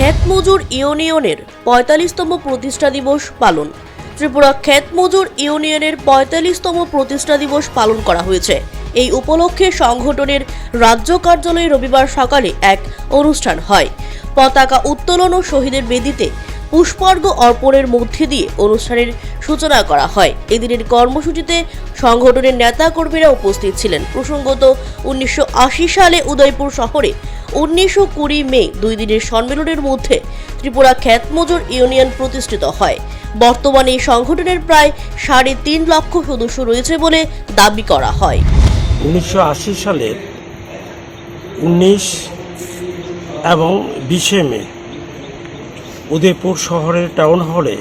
ক্ষেত মজুর ইউনিয়নের ৪৫তম প্রতিষ্ঠা দিবস পালন। ত্রিপুরা ক্ষেত মজুর ইউনিয়নের ৪৫তম প্রতিষ্ঠা দিবস পালন করা হয়েছে। এই উপলক্ষে সংগঠনের রাজ্য কার্যালয়ে রবিবার সকালে এক অনুষ্ঠান হয়। পতাকা উত্তোলন ও শহীদের বেদিতে পুষ্পার্ঘ অর্পণের মধ্যে দিয়ে অনুষ্ঠানের সূচনা করা হয়। এদিনের কর্মসূচিতে সংগঠনের নেতা কর্মীরা উপস্থিত ছিলেন। প্রসঙ্গত ১৯৮০ সালে উদয়পুর শহরে ১৯-২০ মে ২ দিনের সম্মেলনের মধ্যে ত্রিপুরা ক্ষেত মজুর ইউনিয়ন প্রতিষ্ঠিত হয়। বর্তমানে এই সংগঠনের প্রায় ৩.৫ লক্ষ সদস্য রয়েছে বলে দাবি করা হয়। ১৯৮০ সালের ১৯ এবং ২০ মে উদয়পুর শহরের টাউন হলে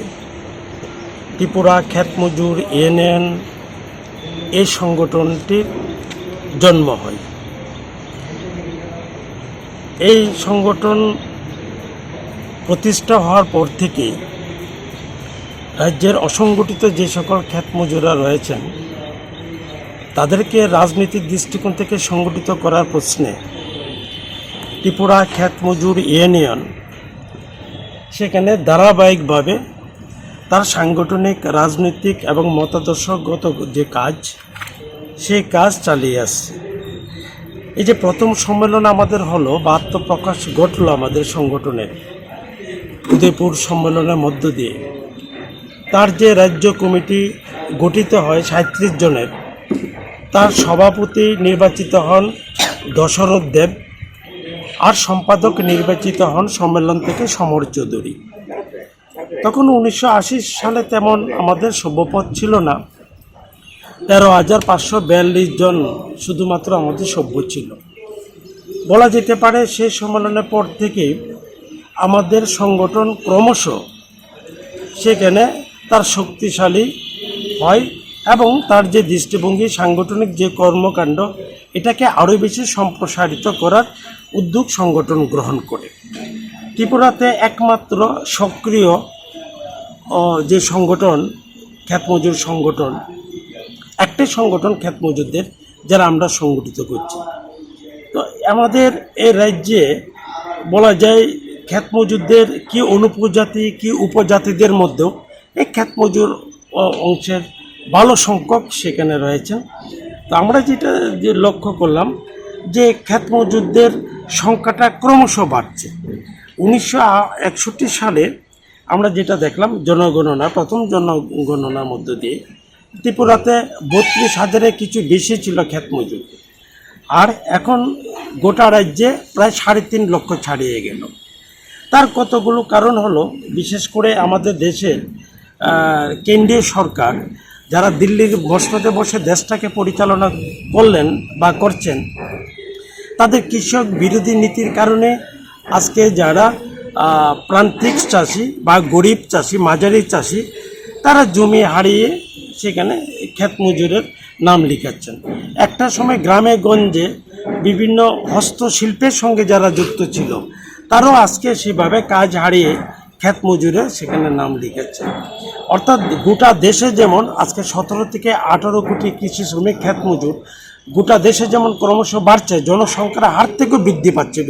ত্রিপুরা ক্ষেত মজুর ইউনিয়ন এই সংগঠনটির জন্ম হয়। এই সংগঠন প্রতিষ্ঠা হওয়ার পর থেকে রাজ্যের অসংগঠিত যে সকল ক্ষেত মজুররা রয়েছেন তাদেরকে রাজনৈতিক দৃষ্টিকোণ থেকে সংগঠিত করার প্রশ্নে ত্রিপুরা ক্ষেত মজুর ইউনিয়ন সেখানে ধারাবাহিকভাবে তার সাংগঠনিক, রাজনৈতিক এবং মতাদর্শগত যে কাজ সেই কাজ চালিয়ে আসছে। এই যে প্রথম সম্মেলন আমাদের হলো বা আত্মপ্রকাশ ঘটল আমাদের সংগঠনের উদয়পুর সম্মেলনের মধ্য দিয়ে, তার যে রাজ্য কমিটি গঠিত হয় ৩৭ জনের, তার সভাপতি নির্বাচিত হন দশরথ দেব আর সম্পাদক নির্বাচিত হন সম্মেলন থেকে সমর চৌধুরী। তখন ১৯৮০ সালে তেমন আমাদের সভ্যপদ ছিল না, ১৩,৫৪২ জন শুধুমাত্র আমাদের সভ্য ছিল। বলা যেতে পারে সেই সম্মেলনের পর থেকে আমাদের সংগঠন ক্রমশ সেখানে তার শক্তিশালী হয় এবং তার যে দৃষ্টিভঙ্গি, সাংগঠনিক যে কর্মকাণ্ড, এটাকে আরও বেশি সম্প্রসারিত করার উদ্যোগ সংগঠন গ্রহণ করে। ত্রিপুরাতে একমাত্র সক্রিয় যে সংগঠন ক্ষেত মজুর সংগঠন, একটাই সংগঠন ক্ষেত মজুরদের যারা আমরা সংগঠিত করছি। তো আমাদের এই রাজ্যে বলা যায় ক্ষেত মজুরদের কি অনুপজাতি কি উপজাতিদের মধ্যেও এই ক্ষেত মজুর অংশের ভালো সংখ্যক সেখানে রয়েছেন। তো আমরা যেটা যে লক্ষ্য করলাম যে ক্ষেত মজুরদের সংখ্যাটা ক্রমশ বাড়ছে। ১৯৬১ সালে আমরা যেটা দেখলাম জনগণনা, প্রথম জনগণনার মধ্য দিয়ে ত্রিপুরাতে ৩২,০০০-এর কিছু বেশি ছিল ক্ষেত মজুর, আর এখন গোটা রাজ্যে প্রায় ৩.৫ লক্ষ ছাড়িয়ে গেল। তার কতগুলো কারণ হলো, বিশেষ করে আমাদের দেশের কেন্দ্রীয় সরকার যারা দিল্লির মসনদে বসে দেশটাকে পরিচালনা করলেন বা করছেন, তাদের কৃষক বিরোধী নীতির কারণে আজকে যারা প্রান্তিক চাষি বা গরিব চাষি, মাঝারি চাষি, তারা জমি হারিয়ে সেখানে ক্ষেত মজুরের নাম লিখাচ্ছেন। একটা সময় গ্রামে গঞ্জে বিভিন্ন হস্তশিল্পের সঙ্গে যারা যুক্ত ছিল তারাও আজকে সেভাবে কাজ হারিয়ে ক্ষেত মজুরে সেখানে নাম লিখাচ্ছে। অর্থাৎ গোটা দেশে যেমন আজকে ১৭ থেকে ১৮ কোটি কৃষি শ্রমিক ক্ষেত মজুর, গোটা দেশে যেমন ক্রমশ বাড়ছে, জনসংখ্যার হার থেকেও বৃদ্ধি পাচ্ছে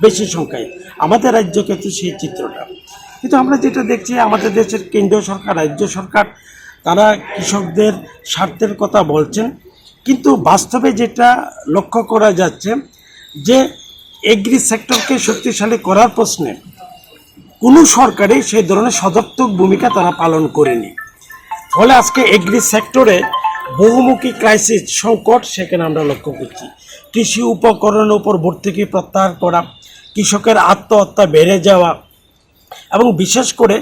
বেশি সংখ্যায়। আমাদের রাজ্য কিন্তু সেই চিত্রটা। কিন্তু আমরা যেটা দেখছি আমাদের দেশের কেন্দ্রীয় সরকার, রাজ্য সরকার, তারা কৃষকদের স্বার্থের কথা বলছেন, কিন্তু বাস্তবে যেটা লক্ষ্য করা যাচ্ছে যে এগ্রি সেক্টরকে শক্তিশালী করার প্রশ্নে কোনো সরকারই সেই ধরনের সদর্থক ভূমিকা তারা পালন করেনি। ফলে আজকে এগ্রি সেক্টরে বহুমুখী ক্রাইসিস, সংকট সেখানে আমরা লক্ষ্য করছি। কৃষি উপকরণের উপর ভর্তুকি প্রত্যাহার করা, কৃষকের আত্মহত্যা বেড়ে যাওয়া এবং বিশেষ করে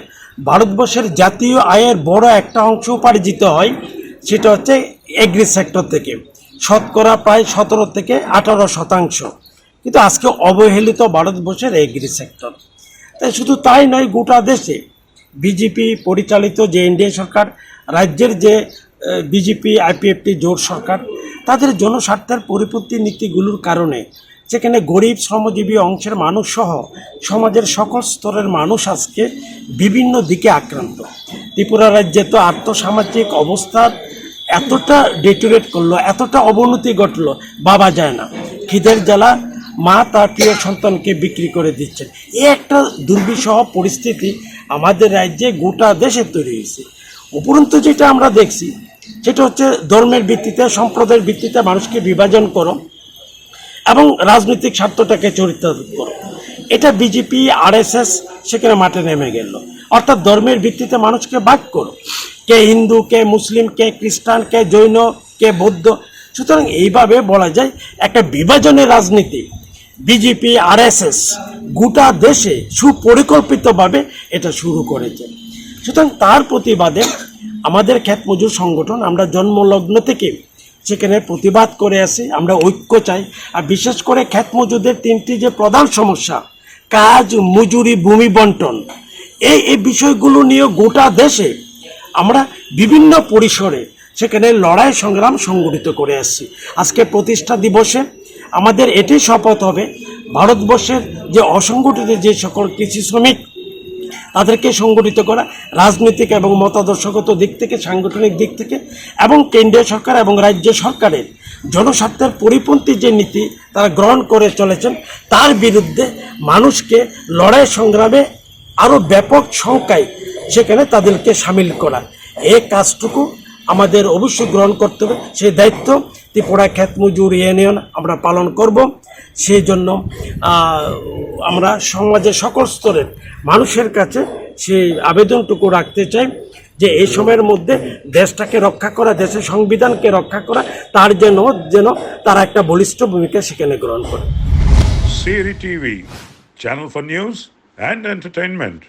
ভারতবর্ষের জাতীয় আয়ের বড় একটা অংশ উপার্জিত হয় সেটা হচ্ছে এগ্রি সেক্টর থেকে, শতকরা প্রায় ১৭ থেকে ১৮%। কিন্তু আজকে অবহেলিত ভারতবর্ষের এগ্রি সেক্টর। তাই শুধু তাই নয়, গোটা দেশে বিজেপি পরিচালিত যে এনডিএ সরকার, রাজ্যের যে বিজেপি আইপিএফটি জোট সরকার, তাদের জনস্বার্থের পরিপন্থী নীতিগুলোর কারণে সেখানে গরিব শ্রমজীবী অংশের মানুষ সহ সমাজের সকল স্তরের মানুষ আজকে বিভিন্ন দিকে আক্রান্ত। ত্রিপুরা রাজ্যে তো আর্থসামাজিক অবস্থার এতটা ডেটোরেট করলো, এতটা অবনতি ঘটলো, ভাবা যায় না। খিদের জ্বালা মা তার প্রিয় সন্তানকে বিক্রি করে দিচ্ছেন। এই একটা দুর্বিষহ পরিস্থিতি আমাদের রাজ্যে গোটা দেশে তৈরি হয়েছে। উপরন্তু যেটা আমরা দেখছি সেটা হচ্ছে ধর্মের ভিত্তিতে, সম্প্রদায়ের ভিত্তিতে মানুষকে বিভাজন করো এবং রাজনৈতিক স্বার্থটাকে চরিতার্থ করো। এটা বিজেপি, আরএসএস সেখানে মাঠে নেমে গেল। অর্থাৎ ধর্মের ভিত্তিতে মানুষকে ভাগ করো, কে হিন্দু, কে মুসলিম, কে খ্রিস্টান, কে জৈন, কে বৌদ্ধ। সুতরাং এইভাবে বলা যায় একটা বিভাজনের রাজনীতি বিজেপি, আরএসএস গোটা দেশে সুপরিকল্পিতভাবে এটা শুরু করেছে। সুতরাং তার প্রতিবাদে আমাদের ক্ষেত মজুর সংগঠন আমরা জন্মলগ্ন থেকে সেখানে প্রতিবাদ করে আসি। আমরা ঐক্য চাই। আর বিশেষ করে ক্ষেত মজুরদের তিনটি যে প্রধান সমস্যা, কাজ, মজুরি, ভূমি বন্টন, এই বিষয়গুলো নিয়ে গোটা দেশে আমরা বিভিন্ন পরিসরে সেখানে লড়াই সংগ্রাম সংগঠিত করে আসছি। আজকে প্রতিষ্ঠা দিবসে আমাদের এটি শপথ হবে, ভারতবর্ষের যে অসংগঠিত যে সকল কৃষি শ্রমিক তাদেরকে সংগঠিত করা, রাজনৈতিক এবং মতাদর্শগত দিক থেকে, সাংগঠনিক দিক থেকে, এবং কেন্দ্রীয় সরকার এবং রাজ্য সরকারের জনস্বার্থের পরিপন্থী যে নীতি তারা গ্রহণ করে চলেছেন তার বিরুদ্ধে মানুষকে লড়াই সংগ্রামে আরও ব্যাপক সংখ্যায় সেখানে তাদেরকে সামিল করা। এই কাজটুকু আমাদের অবশ্যই গ্রহণ করতে হবে। সেই দায়িত্ব ত্রিপুরা ক্ষেত মজুর ইউনিয়ন আমরা পালন করব। সেই জন্য আমরা সমাজের সকল স্তরের মানুষের কাছে সেই আবেদনটুকু রাখতে চাই যে এই সময়ের মধ্যে দেশটাকে রক্ষা করা, দেশের সংবিধানকে রক্ষা করা, তার যেন তারা একটা বলিষ্ঠ ভূমিকা সেখানে গ্রহণ করে। Siri TV, channel for news and entertainment.